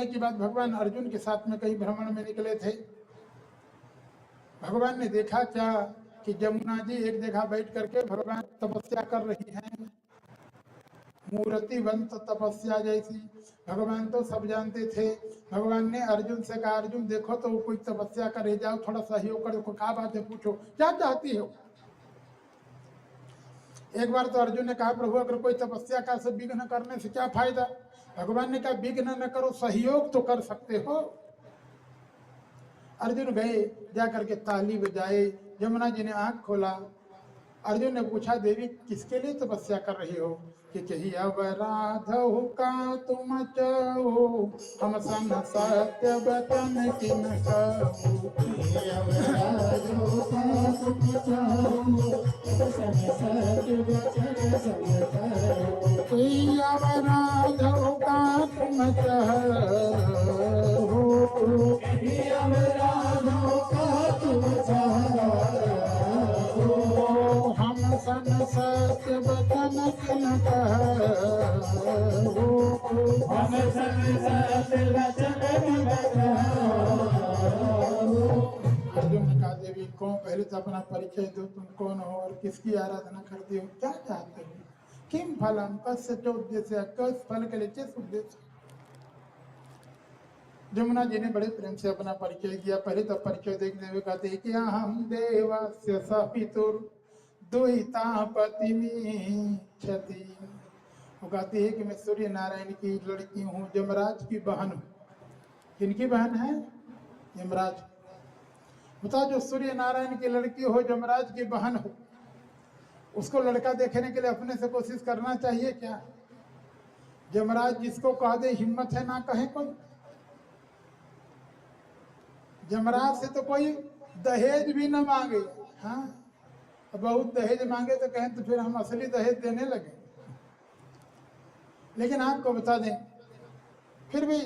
की बात, भगवान अर्जुन के साथ में कहीं भ्रमण में निकले थे। भगवान ने देखा क्या कि जमुना जी एक जगह बैठ करके भगवान तपस्या कर रही हैं, मूर्तिवंत तपस्या जैसी। भगवान तो सब जानते थे। भगवान ने अर्जुन से कहा, अर्जुन देखो तो कोई तपस्या करे, जाओ थोड़ा सहयोग कर, क्या बात है पूछो, क्या चाहती हो। एक बार तो अर्जुन ने कहा, प्रभु अगर कोई तपस्या का से विघ्न करने से क्या फायदा। भगवान ने कहा, विघ्न न करो, सहयोग तो कर सकते हो। अर्जुन गए, जाकर के ताली बजाए। यमुना जी ने आंख खोला। अर्जुन ने पूछा, देवी किसके लिए तपस्या कर रही हो। कि कही अवराधहु का तुम चाहो, हम सन सत्य वचन किन कहूँ। अवराधहु का तुम चाहो, हम सन सत्य वचन किन कहूँ। अर्जुन ने कहा, देवी कौन, पहले तो अपना परिचय दो, तुम कौन हो और किसकी आराधना करते हो, क्या चाहते हो। किम फलम कस्य चोद्देश्य, किस फल के लिए, किस उद्देश्य। यमुना जी ने बड़े प्रेम से अपना परिचय दिया। पहले तो परिचय देखने हुए कहते कि हम देवस्य सपितुर दुहिता पतिमिच्छति। वो कहती है कि मैं सूर्य नारायण की लड़की हूँ, यमराज की बहन हूँ। किनकी बहन है, यमराज। बताओ, जो सूर्य नारायण की लड़की हो, यमराज की बहन हो, उसको लड़का देखने के लिए अपने से कोशिश करना चाहिए क्या। यमराज जिसको कह दे, हिम्मत है ना कहे कोई। यमराज से तो कोई दहेज भी न मांगे। हाँ, बहुत दहेज मांगे तो कहें तो फिर हम असली दहेज देने लगे। लेकिन आपको बता दें, फिर भी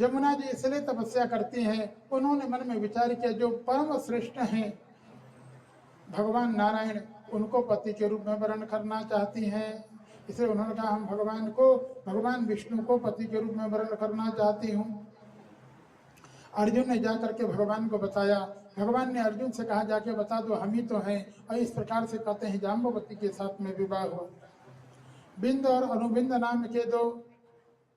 यमुना जी इसलिए तपस्या करती हैं, उन्होंने मन में विचार किया, जो परम श्रेष्ठ हैं भगवान नारायण, उनको पति के रूप में वर्ण करना चाहती हैं। इसलिए उन्होंने कहा, हम भगवान विष्णु को पति के रूप में वर्ण करना चाहती हूँ। अर्जुन ने जाकर के भगवान को बताया। भगवान ने अर्जुन से कहा, जाके बता दो, हम ही तो हैं। और इस प्रकार से कहते हैं, जाम्बवती के साथ में विवाह हुआ। बिंद और अनुबिंद नाम के दो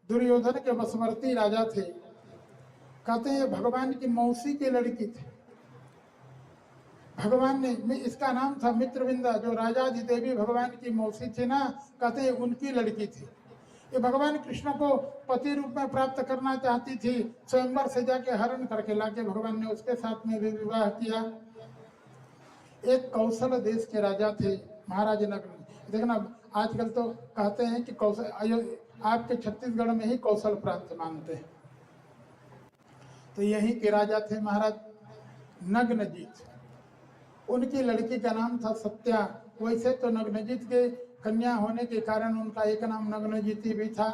दुर्योधन के वशवर्ती राजा थे। कहते हैं भगवान की मौसी की लड़की थी। भगवान ने, इसका नाम था मित्रविंदा, जो राजा देवी भगवान की मौसी थी ना, कहते हैं उनकी लड़की थी। ये भगवान कृष्ण को पति रूप में प्राप्त करना चाहती थी। स्वयंवर से जाके हरण करके लाके भगवान ने उसके साथ में भी विवाह किया। एक कौशल देश के राजा थे, महाराज नग्न। देखना, आजकल तो कहते हैं कि कौशल, आपके छत्तीसगढ़ में ही कौशल प्रांत मानते हैं। तो यही के राजा थे महाराज नग्नजीत। उनकी लड़की का नाम था सत्या। वैसे तो नग्नजीत के कन्या होने के कारण उनका एक नाम नग्नजीती भी था।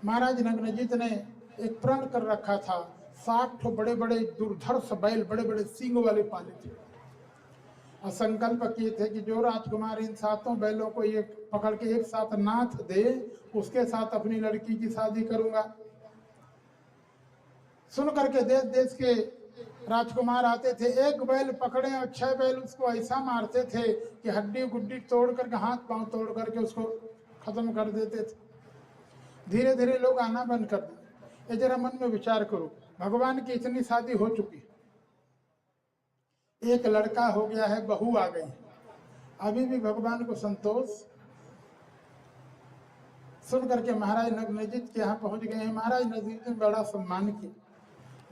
महाराज नग्नजीत ने एक प्रण कर रखा था, 60 बड़े बड़े दुर्धर्ष बैल, बड़े बड़े सींग वाले पाले थे। और संकल्प किए थे कि जो राजकुमार इन 7 बैलों को एक पकड़ के एक साथ नाथ दे, उसके साथ अपनी लड़की की शादी करूंगा। सुन करके देश देश के राजकुमार आते थे। एक बैल पकड़े और 6 बैल उसको ऐसा मारते थे कि हड्डी गुड्डी तोड़ करके, हाथ पांव तोड़ करके उसको खत्म कर देते थे। धीरे धीरे लोग आना बंद कर दिए। ये जरा मन में विचार करो, भगवान की इतनी शादी हो चुकी, एक लड़का हो गया है, बहू आ गई, अभी भी भगवान को संतोष। सुन करके महाराज नग्नजीत के यहाँ पहुंच गए हैं। महाराज नग्नजीत ने बड़ा सम्मान किया,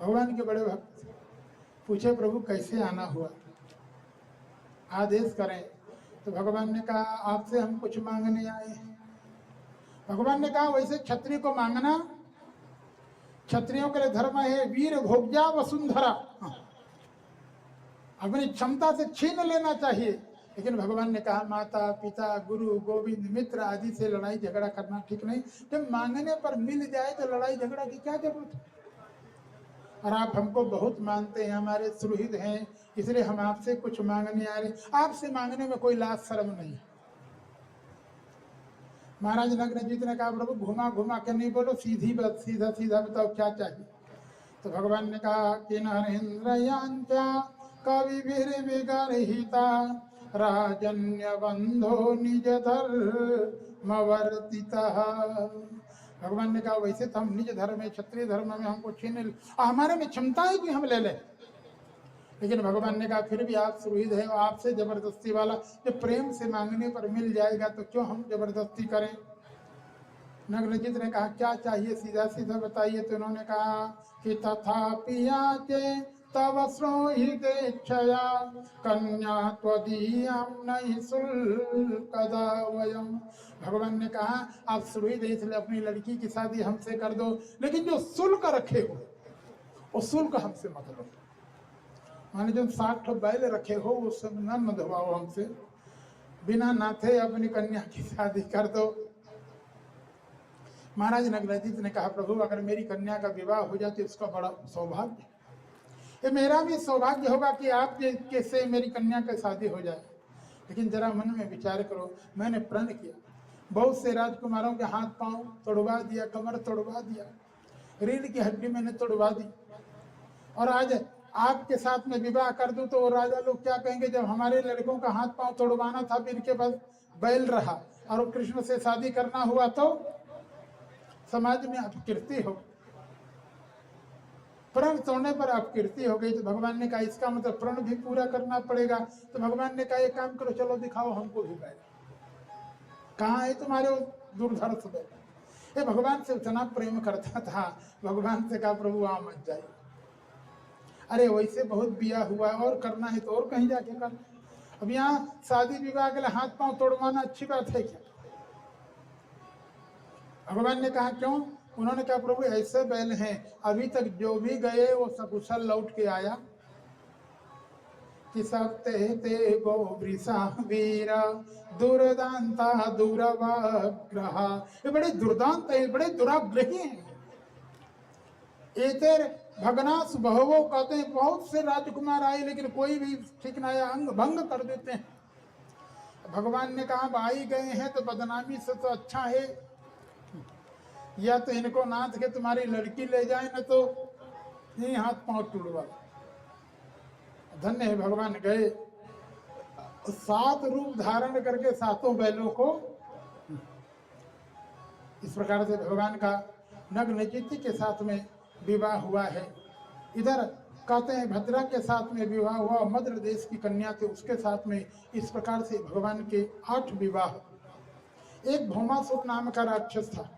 भगवान के बड़े भक्त। पूछे, प्रभु कैसे आना हुआ, आदेश करें। तो भगवान ने कहा, आपसे हम कुछ मांगने आए हैं। भगवान ने कहा, वैसे क्षत्रिय को मांगना, क्षत्रियों के लिए धर्म है वीर भोग्या वसुंधरा, अपनी क्षमता से छीन लेना चाहिए। लेकिन भगवान ने कहा, माता पिता गुरु गोविंद मित्र आदि से लड़ाई झगड़ा करना ठीक नहीं। जब मांगने पर मिल जाए तो लड़ाई झगड़ा की क्या जरूरत है। और आप हमको बहुत मानते हैं, हमारे सुहृद हैं, इसलिए हम आपसे कुछ मांगने आ रहे हैं। आपसे मांगने में कोई लाज शर्म नहीं। महाराज नग्नजीत ने कहा प्रभु घुमा घुमा के नहीं बोलो, सीधी बात, सीधा सीधा बताओ क्या चाहिए। तो भगवान ने कहा कि नरेंद्रयांचा कविभिर्विगर्हिता राजन्य बंधो निज धर्मवर्तितः। भगवान ने कहा वैसे तो हम निज धर्म में, क्षत्रिय धर्म में हमको छीन, हमारे में क्षमता है कि हम ले लें, लेकिन भगवान ने कहा फिर भी आप सुहृद है, आपसे जबरदस्ती वाला जब प्रेम से मांगने पर मिल जाएगा तो क्यों हम जबरदस्ती करें। नग्नजित ने कहा क्या चाहिए, सीधा सीधा बताइए। तो उन्होंने कहा कि तथापि याचे तव श्रोहितेच्छया कन्या त्वदीयं नहि शुल्कदा वयम्। भगवान ने कहा आप सुहृद इसलिए अपनी लड़की की शादी हमसे कर दो, लेकिन जो शुल्क रखे हो वो शुल्क हमसे मत लो। माने जो 60 बैल रखे हो वो सब न मधवाओ हमसे, बिना नाथे अपनी कन्या की शादी कर दो। महाराज नग्नजित ने कहा प्रभु अगर मेरी कन्या का विवाह हो जाए तो इसका बड़ा सौभाग्य, ये मेरा भी सौभाग्य होगा कि आप कैसे मेरी कन्या की शादी हो जाए। लेकिन जरा मन में विचार करो, मैंने प्रण किया, बहुत से राजकुमारों के हाथ पांव तोड़वा दिया, कमर तोड़वा दिया, रीढ़ की हड्डी मैंने तोड़वा दी, और आज आपके साथ में विवाह कर दूं तो राजा लोग क्या कहेंगे, जब हमारे लड़कों का हाथ पांव तोड़वाना था फिर के पास बैल रहा और कृष्ण से शादी करना हुआ तो समाज में अपकीर्ति हो, प्रण तोड़ने पर अपकीर्ति हो गई। तो भगवान ने कहा इसका मतलब प्रण भी पूरा करना पड़ेगा। तो भगवान ने कहा एक काम करो, चलो दिखाओ हमको भी बैल, कहाँ है तुम्हारे दुर्धर्ष बैल। ये भगवान से इतना प्रेम करता था, भगवान से कहा प्रभु वहां मत जाइए, अरे वैसे बहुत बिया हुआ और करना है तो और कहीं जाके कर, अब यहाँ शादी विवाह के लिए हाथ पांव तोड़वाना अच्छी बात है क्या। भगवान ने कहा क्यों। उन्होंने कहा प्रभु ऐसे बैल हैं अभी तक जो भी गए वो सकुशल लौट के आया। कि सप्ते ते गो वृषा वीर दुर्दांता दुर्वाग्रहा, ये बड़े दुर्दांत है, बड़े दुराग्रही हैं। एतेर भगनास बहवो कहते हैं बहुत से राजकुमार आए लेकिन कोई भी ठीक ना आया, अंग भंग कर देते हैं। भगवान ने कहा भाई गए हैं तो बदनामी से तो अच्छा है या तो इनको नाथ के तुम्हारी लड़की ले जाए न तो यही हाथ पांव टूटवा। धन्य है भगवान गए, 7 रूप धारण करके 7 बैलों को, इस प्रकार से भगवान का नग्नजित के साथ में विवाह हुआ है। इधर कहते हैं भद्रा के साथ में विवाह हुआ, मद्र देश की कन्या थी उसके साथ में। इस प्रकार से भगवान के 8 विवाह। एक भौमासुर नाम का राक्षस था,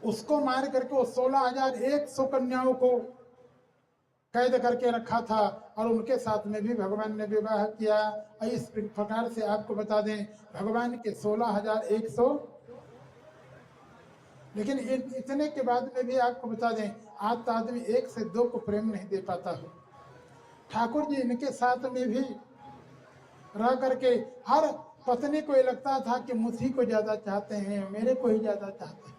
उसको मार करके वो 16,100 कन्याओं को कैद करके रखा था और उनके साथ में भी भगवान ने विवाह किया। इस प्रकार से आपको बता दें भगवान के 16,100, लेकिन इतने के बाद में भी आपको बता दें आज तो आदमी 1 से 2 को प्रेम नहीं दे पाता है। ठाकुर जी इनके साथ में भी रह करके हर पत्नी को ये लगता था कि मुझी को ज्यादा चाहते हैं, मेरे को ही ज्यादा चाहते हैं।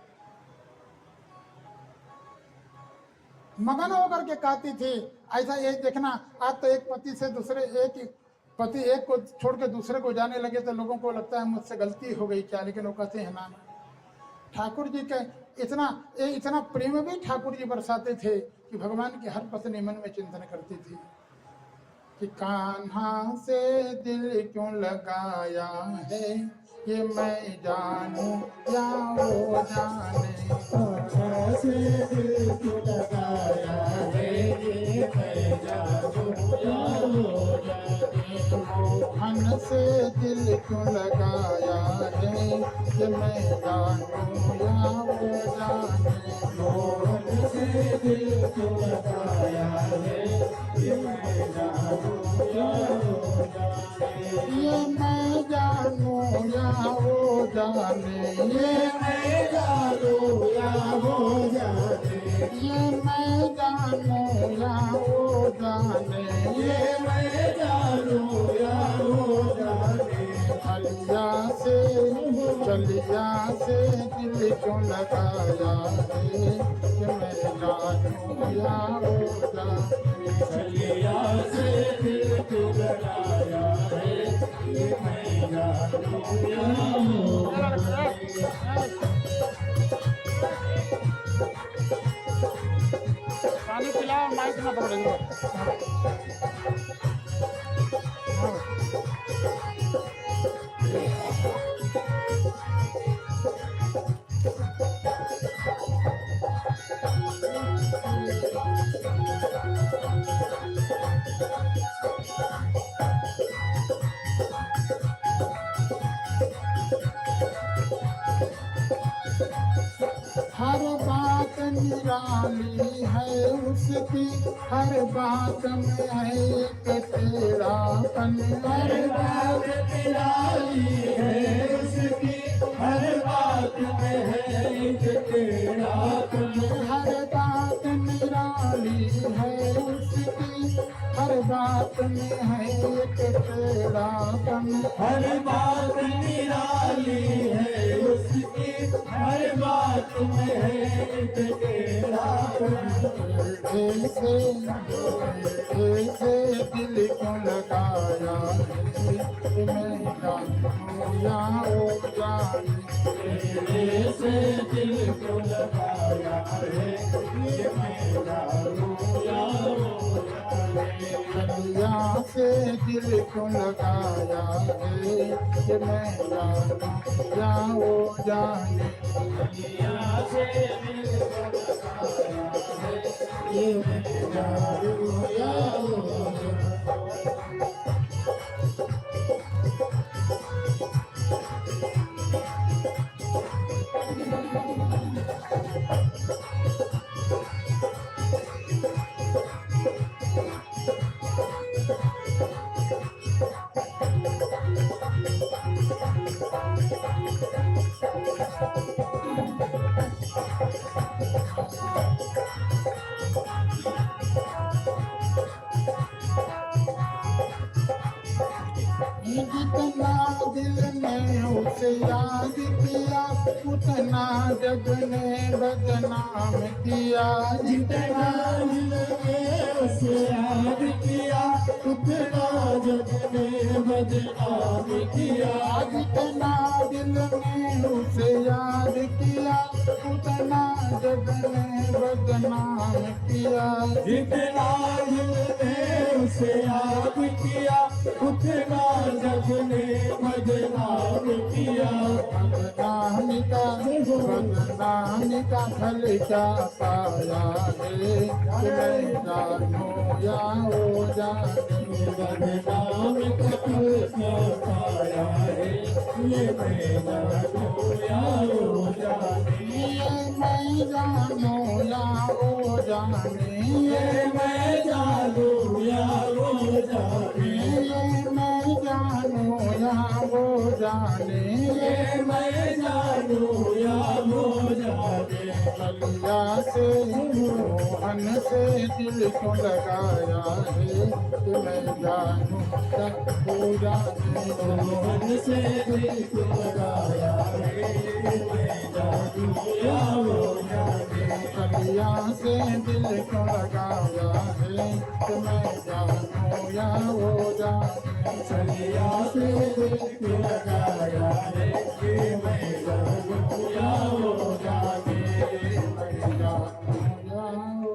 मगन होकर के कहती थी ऐसा ये देखना, आज तो एक पति से दूसरे, एक पति एक को छोड़ के दूसरे को जाने लगे तो लोगों को लगता है मुझसे गलती हो गई क्या, लेकिन वो कहते हैं ना। ठाकुर जी के इतना प्रेम भी ठाकुर जी बरसाते थे कि भगवान की हर पत्नी मन में चिंतन करती थी कि कान्हा से दिल क्यों लगाया है ये मैं जानूं या वो जाने। कान्हा से दिल क्यों लगाया है ये मैं जानूं या वो जाने। मोहन से दिल क्यों लगाया है ये मैं जानूं या वो जाने। मोहन से दिल क्यों लगाया है ये मैं जानूं या वो जाने। ये मैं जानूं या वो जाने, ये मैं जानूं या वो जाने। ये मैं जानूं या वो जाने, ये मैं जानूं या वो जाने। चलिया से दिल क्यों लगाया है ये मैं जानूं या वो जाने। चलिया से दिल क्यों लगाया है ये मैं जानूं या वो जाने। पानी पिलाओ, माइक ना पकड़ेंगे। हर बात निराली है उसकी, हर बात में है एक टेढ़ापन। हर बात निराली है उसकी, हर बात में है एक टेढ़ापन। हर बात निराली है उसकी, हर बात में है एक टेढ़ापन। हर बात निराली है उसकी, हर बात में है एक टेढ़ापन। ऐसे दिल को लगाया मैं जानूं या ओ जाने। ऐसे दिल को लगाया है ये मैं जानूं या वो जाने। कलिया से दिल को लगाया है कि मैं जानूं या वो जाने। कलिया से दिल को लगाया है ये मैं जानूं या वो जाने। जितना दिल ने उसे याद किया उतना जग ने बदनाम किया। जितना दिल ने उसे याद किया उतना जग ने बदनाम किया। जितना दिल ने उसे याद किया उतना जग ने बदनाम किया। जितना दिल ने उसे याद किया उतना जग ने बदनाम किया। बदनामी का फल क्या पाया है कि मैं जानूं या वो जाने। बदनाम का फल क्या पाया है ये मैं जानूं या वो जाने। ये मैं जानूं या वो जाने। ये मैं जानूं या वो जाने। ये मैं जानूं या वो जाने। ये मैं जानूं या वो जाने। कलिया से मोहन से दिल को लगाया है कि मैं जानूं या वो जाने। मोहन से दिल को लगाया है मैं जानूं या वो जाने। कलिया से दिल को लगाया है कि मैं जानूं या वो जाने। कलिया से दिल को लगाया है कि मैं जानूं या वो जाने। मैं जानूं या वो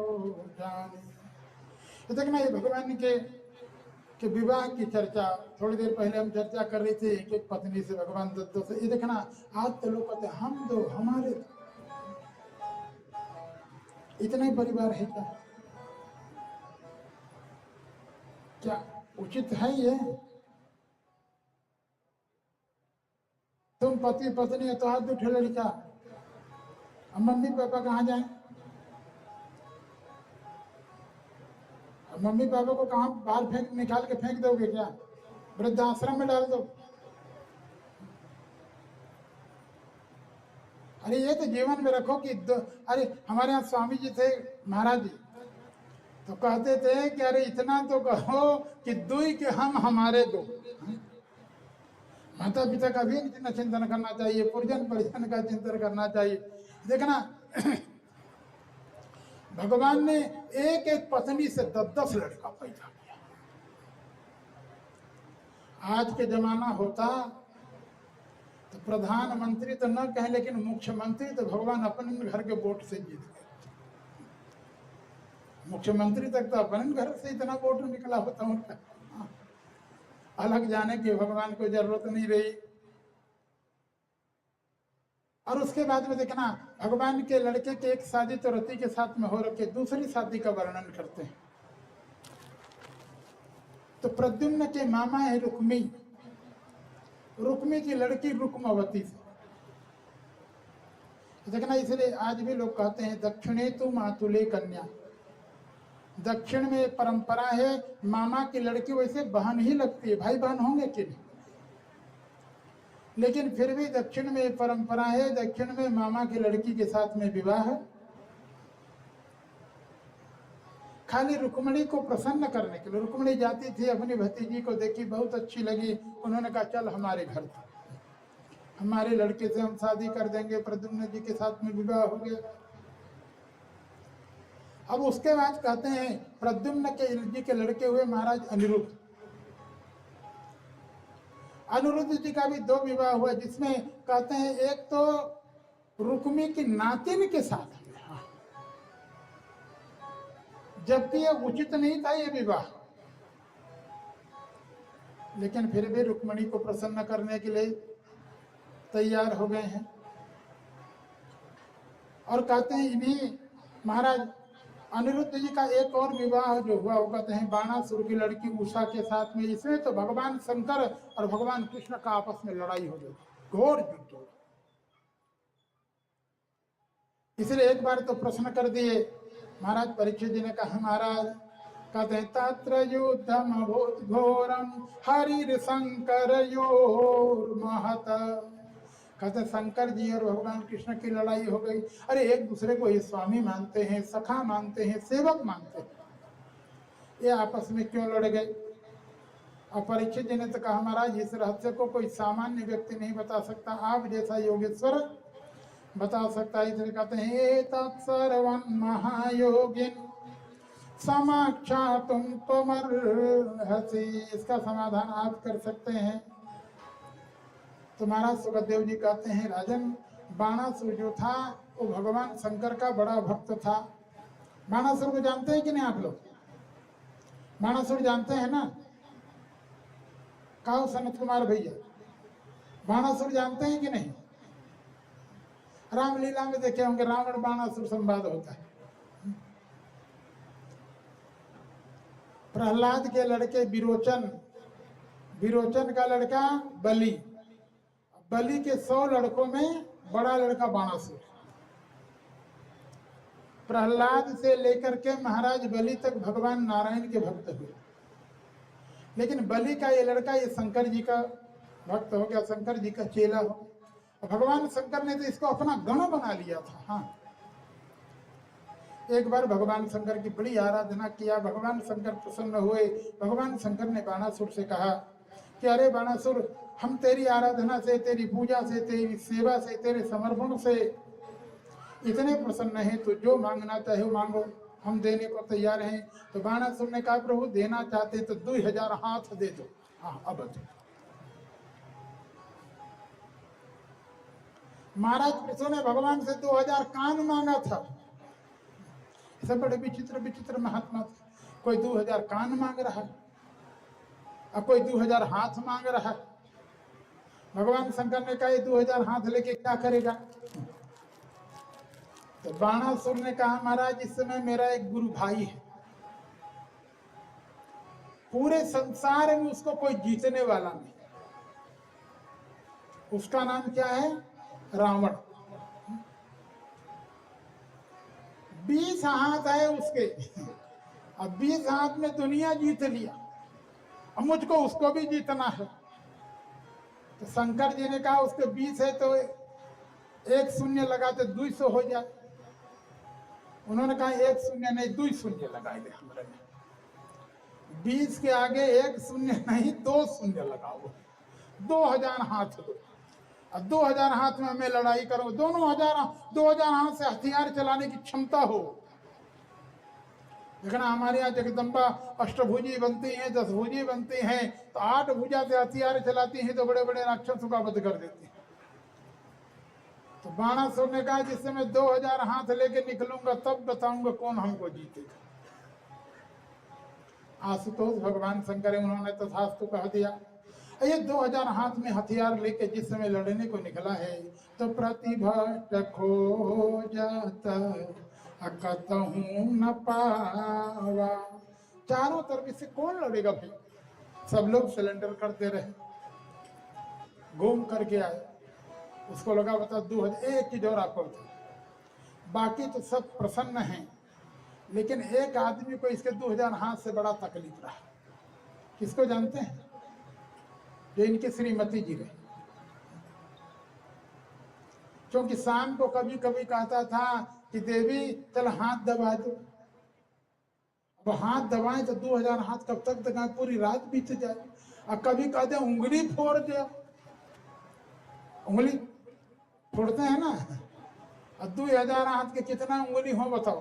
जाने। तो देखना ये भगवान के विवाह की चर्चा थोड़ी देर पहले हम चर्चा कर रहे थे। एक पत्नी से भगवान दत्तों से। ये देखना आज तो लोग कहते हम दो हमारे दो। इतना ही परिवार है क्या? क्या उचित है ये? तुम पति पत्नी है तो हाथ उठे लड़का, अब मम्मी पापा कहाँ जाए? मम्मी पापा को कहाँ बाहर फेंक निकाल के फेंक दोगे क्या? वृद्धाश्रम में डाल दो। अरे ये तो जीवन में रखो कि अरे हमारे यहाँ स्वामी जी थे महाराज जी, तो कहते थे कि अरे इतना तो कहो कि दुई के हम हमारे दो। माता पिता का भी चिंतन करना चाहिए, पुरजन परिजन का चिंतन करना चाहिए। देखना भगवान ने एक एक पत्नी से 10-10 लड़का पैदा किया। आज के जमाना होता तो प्रधानमंत्री तो न कहे लेकिन मुख्यमंत्री तो भगवान अपने घर के वोट से जीत गए। मुख्यमंत्री तक तो अपने घर से इतना वोट निकला होता उनका, अलग जाने की भगवान को जरूरत नहीं रही। और उसके बाद में देखना, भगवान के लड़के के एक शादी तो रति के साथ में हो रखे, दूसरी शादी का वर्णन करते हैं। तो प्रद्युम्न के मामा है रुक्मी, रुक्मी की लड़की रुक्मवती से। देखना, इसलिए आज भी लोग कहते हैं दक्षिणे तु मातुले कन्या। दक्षिण में परंपरा है मामा की लड़की वैसे बहन ही लगती है, भाई बहन होंगे कि नहीं, लेकिन फिर भी दक्षिण में परंपरा है, दक्षिण में मामा की लड़की के साथ में विवाह है। खाली रुक्मणी को प्रसन्न करने के लिए। रुक्मणी जाती थी, अपनी भतीजी को देखी, बहुत अच्छी लगी, उन्होंने कहा चल हमारे घर, हमारे लड़के से हम शादी कर देंगे। प्रद्युम्न जी के साथ में विवाह हो गया। अब उसके बाद कहते हैं प्रद्युम्न के जी के लड़के हुए महाराज अनिरुद्ध। अनिरुद्ध जी का भी 2 विवाह हुआ, जिसमें कहते हैं एक तो रुक्मी की नातिन के साथ, जबकि ये उचित नहीं था ये विवाह, लेकिन फिर भी रुक्मिणी को प्रसन्न करने के लिए तैयार हो गए हैं। और कहते हैं इन्हीं महाराज अनिरुद्ध जी का एक और विवाह जो हुआ वो कहते हैं बाणासुर की लड़की उषा के साथ में। इसमें तो भगवान शंकर और भगवान कृष्ण का आपस में लड़ाई हो गई, घोर युद्ध हो। इसलिए एक बार तो प्रश्न कर दिए महाराज परीक्षित जी ने कहा, महाराज कहते हैं तत्र युद्धम अभूत घोरम हरिर शंकर योर महत। कहते शंकर जी और भगवान कृष्ण की लड़ाई हो गई। अरे एक दूसरे को ये स्वामी मानते हैं, सखा मानते हैं, सेवक मानते हैं, ये आपस में क्यों लड़ गए। और परीक्षित जी ने तो कहा, महाराज इस रहस्य को कोई सामान्य व्यक्ति नहीं बता सकता, आप जैसा योगेश्वर बता सकता है। इसलिए कहते हैं एतत् सर्वं महायोगिन समाक्षा तुम त्वमर्हसि। इसका समाधान आप कर सकते हैं। तो महाराज सुखदेव जी कहते हैं राजन, बाणासुर जो था वो भगवान शंकर का बड़ा भक्त था। बाणासुर को जानते हैं कि नहीं आप लोग? बाणासुर जानते हैं ना? कहो सनत कुमार भैया, बाणासुर जानते हैं कि नहीं? रामलीला में देखे होंगे, रावण बाणासुर संवाद होता है। प्रहलाद के लड़के विरोचन, विरोचन का लड़का बलि, बलि के 100 लड़कों में बड़ा लड़का बाणासुर। प्रहलाद से लेकर के महाराज बलि तक भगवान नारायण के भक्त हुए, लेकिन बलि का ये लड़का ये शंकर जी का भक्त हो गया, शंकर जी का चेला हो। भगवान शंकर ने तो इसको अपना गण बना लिया था। हाँ, एक बार भगवान शंकर की बड़ी आराधना किया, भगवान शंकर प्रसन्न हुए। भगवान शंकर ने बाणासुर से कहा कि अरे बाणासुर, हम तेरी आराधना से, तेरी पूजा से, तेरी सेवा से, तेरे समर्पण से इतने प्रसन्न हैं, तो जो मांगना चाहे वो मांगो, हम देने को तैयार हैं। तो बाणासुर ने कहा प्रभु देना चाहते तो 2000 हाथ दे दो। हाँ, अब दो। महाराज कृष्ण ने भगवान से 2000 कान मांगा था। सब बड़े विचित्र विचित्र महात्मा थे। कोई 2000 कान मांग रहा है और कोई 2000 हाथ मांग रहा है। भगवान शंकर ने कहा 2000 हाथ लेके क्या करेगा? तो बाणासुर ने कहा महाराज इस समय मेरा एक गुरु भाई है, पूरे संसार में उसको कोई जीतने वाला नहीं, उसका नाम क्या है? रावण। 20 हाथ है उसके, अब 20 हाथ में दुनिया जीत लिया, अब मुझको उसको भी जीतना है। तो शंकर जी ने कहा उसके 20 है तो 1 शून्य लगाते 200 हो जाए। उन्होंने कहा 1 शून्य नहीं 2 शून्य लगाएंगे हमारे में। 20 के आगे 1 शून्य नहीं 2 शून्य लगाओ, 2000 हाथ दो। अब 2000 हाथ में मैं लड़ाई करूं, दोनों 2000 हाथ से हथियार चलाने की क्षमता हो। देखना हमारे यहाँ जगदम्बा अष्टभुजी बनती हैं, 10 भुजी बनती हैं, तो 8 भुजा से हथियार चलाती हैं तो बड़े बड़े राक्षसों का वध कर देती हैं। तो बाणासुर ने कहा जिससे मैं 2000 हाथ लेके निकलूंगा तब बताऊंगा कौन हमको जीतेगा। आशुतोष भगवान शंकर उन्होंने तथास्तु कह दिया। ये 2000 हाथ में हथियार लेके जिस समय लड़ने को निकला है तो प्रतिभट खो जाता अकतहूं न पावा। चारों तरफ से कौन लड़ेगा भाई? सब लोग सिलेंडर करते रहे, घूम करके आए। उसको लगा बता 2000, एक चीज और आपको बता, बाकी तो सब प्रसन्न हैं, लेकिन एक आदमी को इसके 2000 हाथ से बड़ा तकलीफ रहा। किसको जानते हैं? जो इनकी श्रीमती जी रहे। क्योंकि शाम को कभी कभी कहता था कि देवी चल हाथ दबा दो। अब हाथ दबाएं तो 2000 हाथ कब तक दबाएं? पूरी रात बीत जाए। और कभी कहते उंगली फोड़ दो। उंगली फोड़ते हैं ना, और 2000 हाथ के कितना उंगली हो बताओ?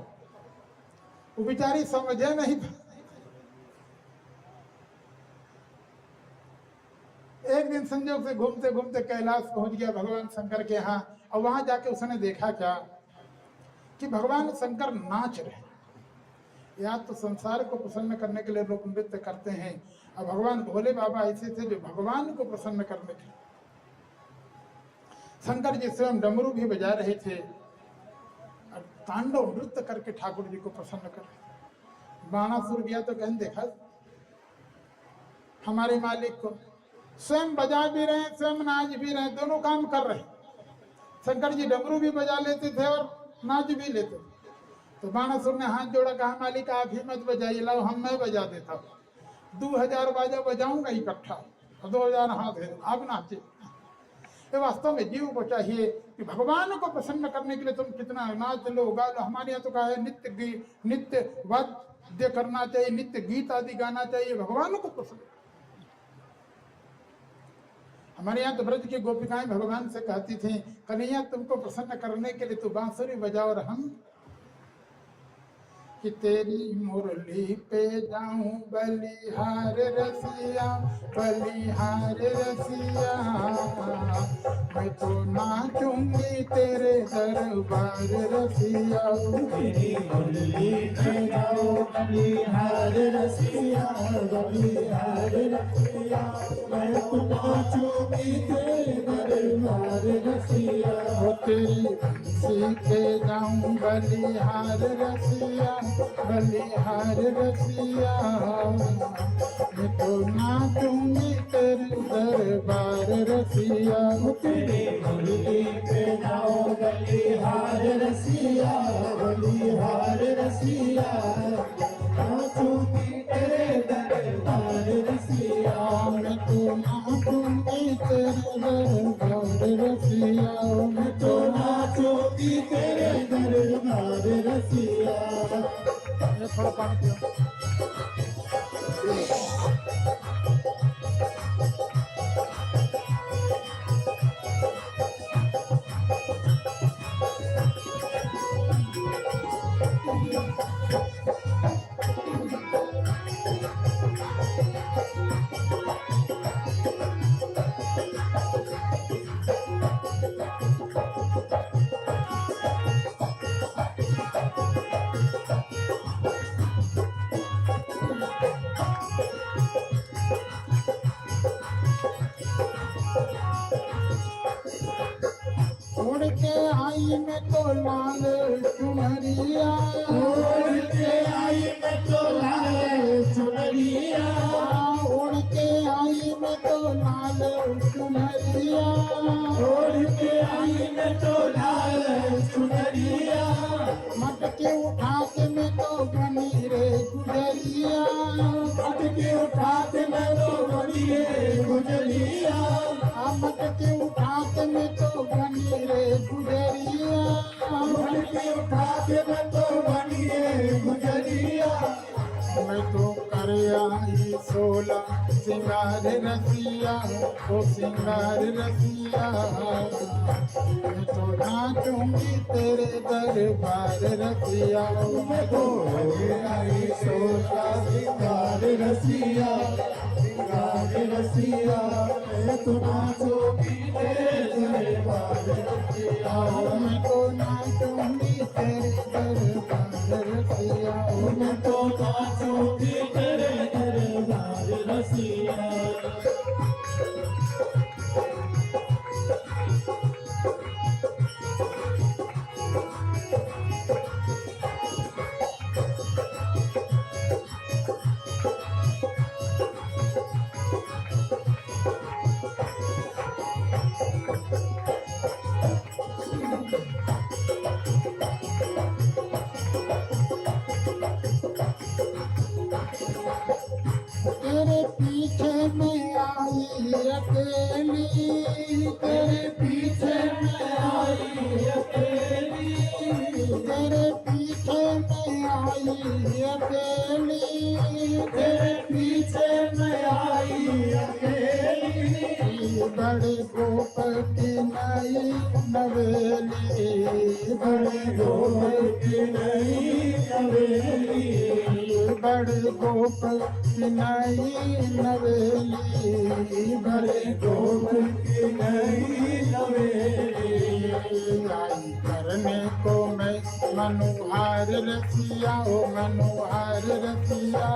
वो बेचारी समझे नहीं। एक दिन संजोग से घूमते घूमते कैलाश पहुंच गया भगवान शंकर के यहाँ, और वहां जाके उसने देखा क्या कि भगवान शंकर नाच रहे। या तो संसार को प्रसन्न करने के लिए लोग नृत्य करते हैं, और भगवान भोले बाबा ऐसे थे जो भगवान को प्रसन्न करने के लिए। शंकर जी स्वयं डमरू भी बजा रहे थे और तांडव नृत्य करके ठाकुर जी को प्रसन्न कर रहे। बाणासुर गया तो कहने देखा हमारे मालिक को स्वयं बजा भी रहे, स्वयं नाच भी रहे, दोनों काम कर रहे। शंकर जी डमरू भी बजा लेते थे और नाच भी लेते थे। तो बाणासुर ने हाथ जोड़ा, कहा मालिक आप ही मत बजाइए, लाओ मैं बजा देता हूँ। 2000 बाजा बजाऊंगा इकट्ठा, और 2000 हाथ है, आप नाचे। ये वास्तव में जीव को चाहिए कि भगवान को प्रसन्न करने के लिए तुम कितना नाच लो गा लो। हमारे यहाँ तो कहा है नित्य वाद्य करना चाहिए, नित्य गीत आदि गाना चाहिए भगवान को प्रसन्न। हमारे यहाँ तो ब्रज की गोपिकाएं भगवान से कहती थी कन्हैया तुमको प्रसन्न करने के लिए तू बांसुरी बजाओ और हम कि तेरी मुरली पे जाऊं बलिहार रसिया, बलिहार रसिया। मैं तो नाचूंगी तेरे दरबार रसिया। तेरी मुरली पे जाऊं बलिहार रसिया, बलिहार रसिया। मैं तो नाचूंगी तेरे दरबार रसिया। तेरी बंसी पे जाऊं बलिहार रसिया, बलिहार रसिया। मैं तो नाचूंगी तेरे दरबार रसिया। तेरी मुरली पे जाऊं बलिहार रसिया, बलिहार रसिया। नाचूंगी तेरे दरबार रसिया। मैं तो नाचूंगी तेरे दरबार रसिया। मैं तो नाचूंगी तेरे दरबार रसिया। थोड़ा पानी पियो। उड़ के आई मैं तो लाल चुनरिया, उड़ के आई मैं तो लाल चुनरिया। उड़ के आई मैं तो लाल चुनरिया। उड़ के आई मैं तो लाल चुनरिया। मटके उठा के मैं तो बनी रे गुजरिया। मटके उठा के मैं तो बनी रे गुजरिया। मटके उठा के मैं तो बनी रे गुजरिया। मटके उठा के मैं तो बनी रे गुजरिया। मैं तो कर आई 16 सिंगार रसिया, ओ सिंगार रसिया। मैं तो नाचूंगी तेरे दरबार रसिया। मैं तो आई 16 सिंगार रसिया, सिंगार रसिया। मैं तो नाचूंगी तेरे दरबार रसिया। मैं तो नाचूंगी तेरे दरबार रसिया। मैं तो नाचूंगी तेरे आई अकेली, तेरे पीछे मैं आई अकेली, बड़े गोप की नई नवेली, बड़े गोप की नई हवेली, बड़े गोप की नई नवेली, बड़े गोप की नई हवेली। आई करने को मैं मनुहार रसिया, ओ मनुहार रसिया,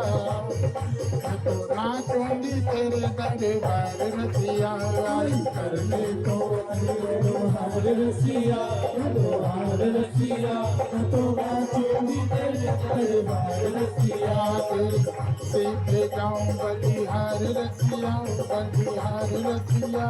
मैं तो नाचूंगी तेरे दरबार रसिया। आई करने को मनोहार रसिया, मनोहार रसिया, तो नाचूंगी तेरे दरबार रसिया। सीखे जाऊं बलिहार रसिया, बलिहार रसिया,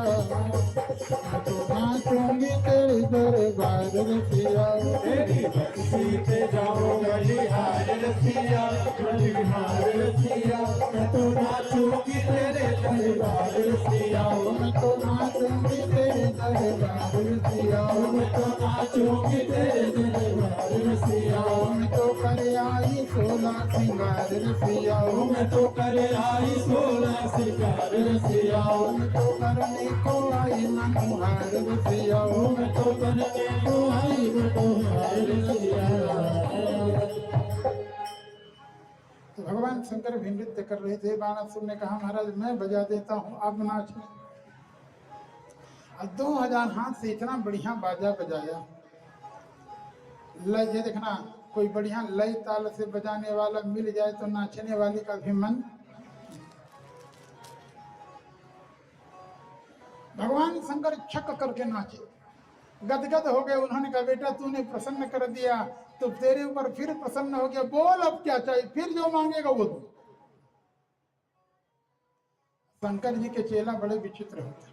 मैं तो नाचूंगी तेरे दरबार रसिया। तेरी बख्शी पे जाओ बलिहार रसिया, बलिहार रसिया, मैं तो नाचूंगी तेरे दरबार रसिया। मैं तो नाचूंगी तेरे दरबार रसिया, मैं तो नाचूंगी तेरे दरबार रसिया। मैं तो कर आई 16 सिंगार रसिया, मैं तो करे आई 16 सिंगार रसिया। मैं तो करने को आई मनोहार रसिया, मैं तो करने को आई मनोहार रसिया। तो भगवान शंकर भी नृत्य कर रहे थे। बाणासुर ने कहा महाराज मैं बजा देता हूँ आप नाच। और 2000 हाथ से इतना बढ़िया बाजा बजाया। लय ये देखना, कोई बढ़िया लय ताल से बजाने वाला मिल जाए तो नाचने वाले का भी मन। भगवान शंकर छक करके नाचे, गदगद हो गए। उन्होंने कहा बेटा तूने प्रसन्न कर दिया तो तेरे ऊपर फिर प्रसन्न हो गया, बोल अब क्या चाहिए, फिर जो मांगेगा वो दो। शंकर जी के चेला बड़े विचित्र होते हैं।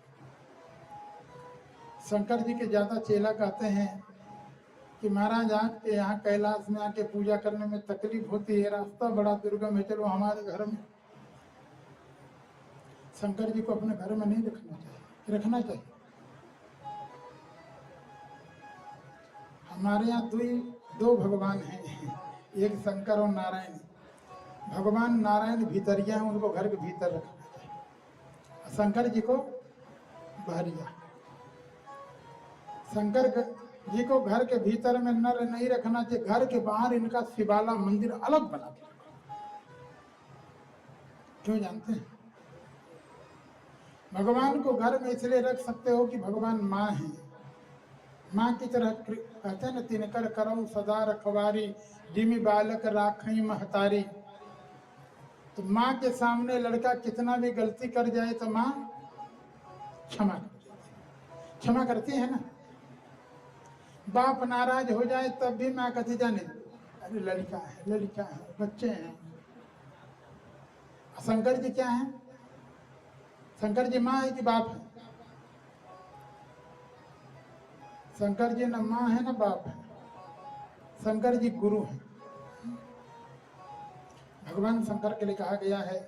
शंकर जी के ज्यादा चेला कहते हैं कि महाराज आपके यहाँ कैलाश में आके पूजा करने में तकलीफ होती है, रास्ता बड़ा दुर्गम है, चलो हमारे घर में। शंकर जी को अपने घर में नहीं रखना चाहिए, रखना चाहिए। हमारे यहाँ दो भगवान हैं, एक शंकर और नारायण। भगवान नारायण भीतरिया हैं, उनको घर के भीतर रखना चाहिए। शंकर जी को बहरिया। शंकर जी को घर के भीतर में नर नहीं रखना चाहिए, घर के बाहर इनका शिवाला मंदिर अलग बना के रखना। क्यों जानते हैं? भगवान को घर में इसलिए रख सकते हो कि भगवान माँ है। माँ की तरह कहते हैं ना, तिनकर करऊ सदा रखवारी, जिमी बालक राखई महतारी। तो माँ के सामने लड़का कितना भी गलती कर जाए तो माँ क्षमा करती है ना। बाप नाराज हो जाए तब भी माँ कहती जाने अरे लड़का है, बच्चे हैं। शंकर जी क्या है? शंकर जी माँ है कि बाप है? शंकर जी न माँ है न बाप है, शंकर जी गुरु हैं। भगवान शंकर के लिए कहा गया है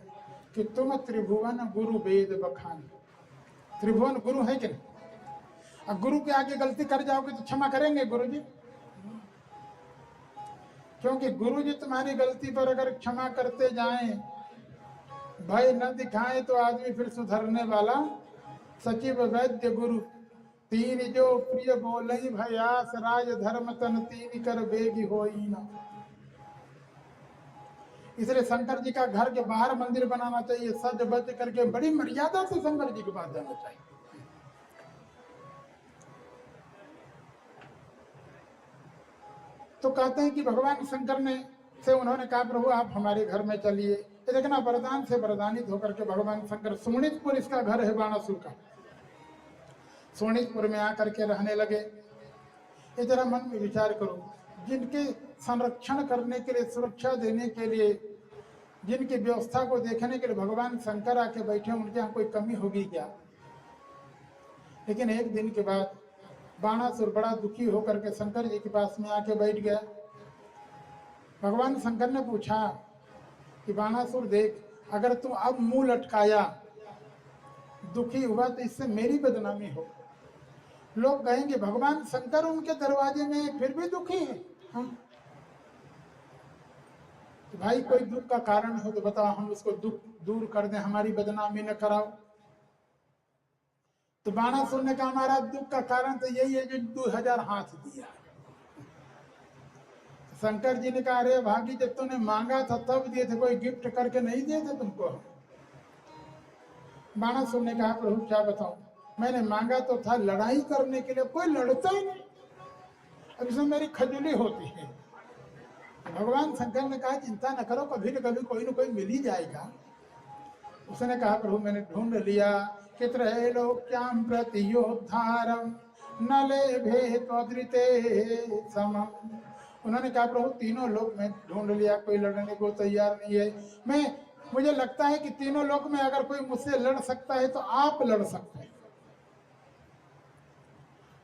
कि तुम त्रिभुवन गुरु वेद बखान। त्रिभुवन गुरु है कि नहीं? अब गुरु के आगे गलती कर जाओगे तो क्षमा करेंगे गुरु जी? क्योंकि गुरु जी तुम्हारी गलती पर अगर क्षमा करते जाएं, भय न दिखाएं तो आदमी फिर सुधरने वाला। सचिव वैद्य गुरु तीन जो प्रिय बोलई भयास, राज धर्म तन तीन कर बेगी होई ना। इसलिए शंकर जी का घर के बाहर मंदिर बनाना चाहिए, सज बज करके बड़ी मर्यादा से शंकर जी के पास जाना चाहिए। तो कहते हैं कि भगवान शंकर ने से उन्होंने कहा प्रभु आप हमारे घर में चलिए। ये देखना, वरदान से वरदानित होकर के भगवान शंकर, सोनितपुर इसका घर है बाणासुर का, सोनितपुर में आकर के रहने लगे। ये जरा मन में विचार करो, जिनके संरक्षण करने के लिए, सुरक्षा देने के लिए, जिनकी व्यवस्था को देखने के लिए भगवान शंकर आके बैठे, उनके यहाँ कोई कमी होगी क्या? लेकिन एक दिन के बाद बाणासुर बड़ा दुखी होकर के शंकर जी के पास में आके बैठ गया। भगवान शंकर ने पूछा कि बाणासुर देख, अगर तू अब मुंह लटकाया, दुखी हुआ तो इससे मेरी बदनामी हो। लोग कहेंगे भगवान शंकर उनके दरवाजे में फिर भी दुखी है। तो भाई कोई दुख का कारण हो तो बताओ, हम उसको दुख दूर कर दें, हमारी बदनामी न कराओ। तो बाणासुर ने कहा हमारा दुख का कारण तो यही है जो 2000 हाथ दिया। शंकर जी ने कहा अरे भागी, जब तूने मांगा था तब दिए थे, कोई गिफ्ट करके नहीं दिए थे तुमको। बाणासुर ने कहा प्रभु क्या बताऊं, मैंने मांगा तो था लड़ाई करने के लिए, कोई लड़ता ही नहीं, अब इसमें मेरी खजुली होती है। भगवान शंकर ने कहा चिंता न करो, कभी न कभी कोई न कोई मिल ही जाएगा। उसने कहा प्रभु मैंने ढूंढ लिया, कित्रैलोक्यां प्रतियोद्धारं न लेभे त्वदृते समम्। उन्होंने कहा प्रभु तीनों लोक में ढूंढ लिया, कोई लड़ने को तैयार नहीं है। मुझे लगता है कि तीनों लोक में अगर कोई मुझसे लड़ सकता है तो आप लड़ सकते हैं।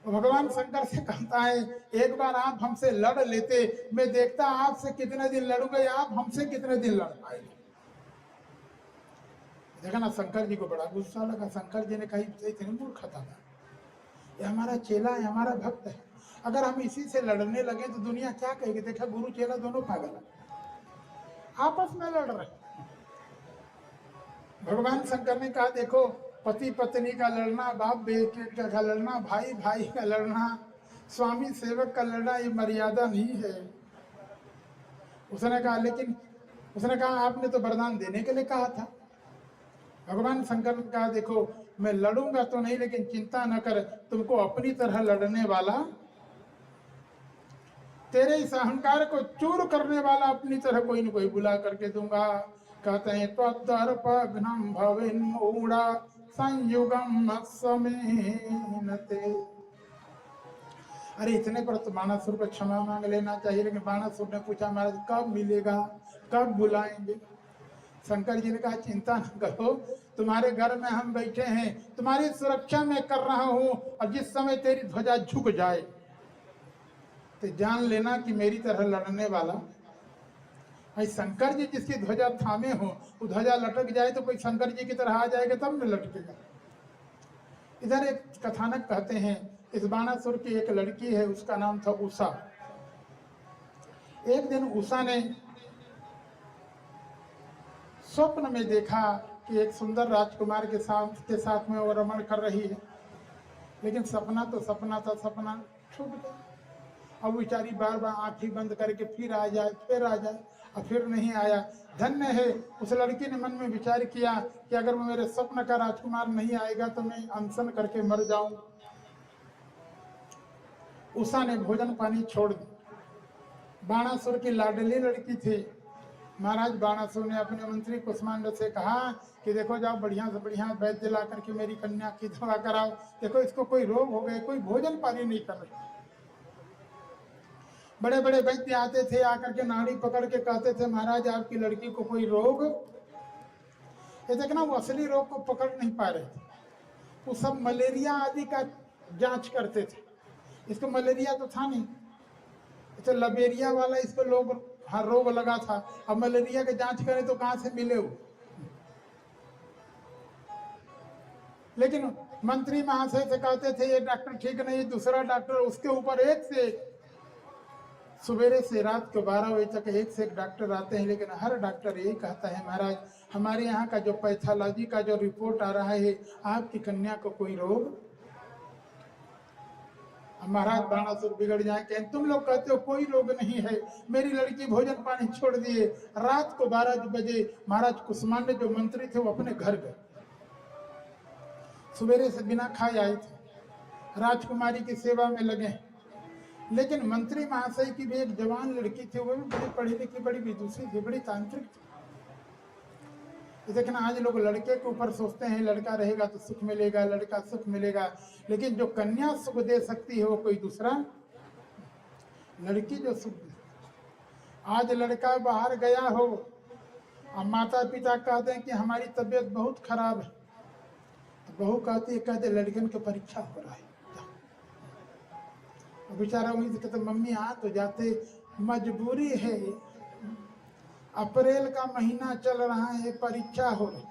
भगवान शंकर से कहता है एक बार आप हमसे लड़ लेते, मैं देखता आपसे कितने दिन लड़ूंगा या आप हमसे कितने दिन लड़ पाएंगे। देखा ना, शंकर जी को बड़ा गुस्सा लगा। शंकर जी ने कहा इतनी मूर्खता था, ये हमारा चेला है, हमारा भक्त है, अगर हम इसी से लड़ने लगे तो दुनिया क्या कहेगी। देखा गुरु चेला दोनों पागल है, आपस में लड़ रहे। भगवान शंकर ने कहा देखो पति पत्नी का लड़ना, बाप बेटे का लड़ना, भाई भाई का लड़ना, स्वामी सेवक का लड़ना, ये मर्यादा नहीं है। उसने कहा लेकिन उसने कहा आपने तो वरदान देने के लिए कहा था। भगवान शंकर ने कहा देखो मैं लड़ूंगा तो नहीं, लेकिन चिंता न कर, तुमको अपनी तरह लड़ने वाला, तेरे इस अहंकार को चूर करने वाला अपनी तरह कोई न कोई बुला करके दूंगा। कहते हैं त्वदर्पघ्नं भवेन्मूढ़ा संयुगम समेनते। अरे इतने पर तो बाणासुर को क्षमा मांग लेना चाहिए, लेकिन बाणासुर ने पूछा महाराज कब मिलेगा, कब बुलाएंगे। शंकर जी ने कहा चिंता न करो, तुम्हारे घर में हम बैठे हैं, तुम्हारी सुरक्षा में कर रहा हूं, और जिस समय तेरी ध्वजा झुक जाए तो जान लेना कि मेरी तरह लड़ने वाला भाई शंकर जी जिसकी ध्वजा थामे हो, वो ध्वजा लटक जाए तो कोई शंकर जी की तरह आ जाएगा तब न लटकेगा। इधर एक कथानक कहते हैं, इस बाणासुर की एक लड़की है, उसका नाम था उषा। एक दिन उषा ने स्वप्न में देखा कि एक सुंदर राजकुमार के साथ में वो रमण कर रही है, लेकिन सपना तो सपना था, सपना छूट गया। अब बेचारी बार बार आंखें बंद करके फिर आ जाए फिर आ जाए, और फिर नहीं आया। धन्य है उस लड़की ने मन में विचार किया कि अगर वो मेरे स्वप्न का राजकुमार नहीं आएगा तो मैं अनशन करके मर जाऊं। उषा ने भोजन पानी छोड़ दी। बाणासुर की लाडली लड़की थी। महाराज बाणासुर ने अपने मंत्री कुष्मांड से कहा कि देखो जाओ बढ़िया से बढ़िया वैद्य ला करके मेरी कन्या की दवा कराओ, देखो इसको कोई रोग हो गए, कोई भोजन पानी नहीं कर रही। बड़े बड़े वैद्य आते थे, आकर के नाड़ी पकड़ के कहते थे महाराज आपकी लड़की को कोई रोग। ये देखना वो असली रोग को पकड़ नहीं पा रहे थे, वो सब मलेरिया आदि का जांच करते थे। इसको मलेरिया तो था नहीं, तो लबेरिया वाला इसको लोग हर रोग लगा था। अब मलेरिया के जांच करें तो कहां से मिले वो। लेकिन मंत्री महाशय से कहते थे ये डॉक्टर ठीक नहीं, दूसरा डॉक्टर, उसके ऊपर एक से सवेरे से रात को 12 बजे तक एक से एक डॉक्टर आते हैं, लेकिन हर डॉक्टर यही कहता है महाराज हमारे यहाँ का जो पैथोलॉजी का जो रिपोर्ट आ रहा है आपकी कन्या को कोई रोग। महाराज बाणासुर बिगड़ जाए, कहें तुम लोग कहते हो कोई रोग नहीं है, मेरी लड़की भोजन पानी छोड़ दिए। रात को 12 बजे महाराज कुष्मांड जो मंत्री थे वो अपने घर गए, सवेरे से बिना खाए आए थे, राजकुमारी की सेवा में लगे। लेकिन मंत्री महाशय की भी एक जवान लड़की थी, वो भी बड़ी पढ़ी लिखी, बड़ी विदुषी थी, बड़ी तांत्रिक थी। देखना आज लोग लड़के के ऊपर सोचते हैं लड़का रहेगा तो सुख मिलेगा, लड़का सुख मिलेगा, लेकिन जो कन्या सुख दे सकती है वो कोई दूसरा लड़की जो सुख दे। आज लड़का बाहर गया हो और माता पिता कहते हैं कि हमारी तबीयत बहुत खराब है, तो बहू कहते लड़कन की परीक्षा हो रहा है, बेचारा वहीं से कहते मम्मी आ तो जाते, मजबूरी है, अप्रैल का महीना चल रहा है, परीक्षा हो रही।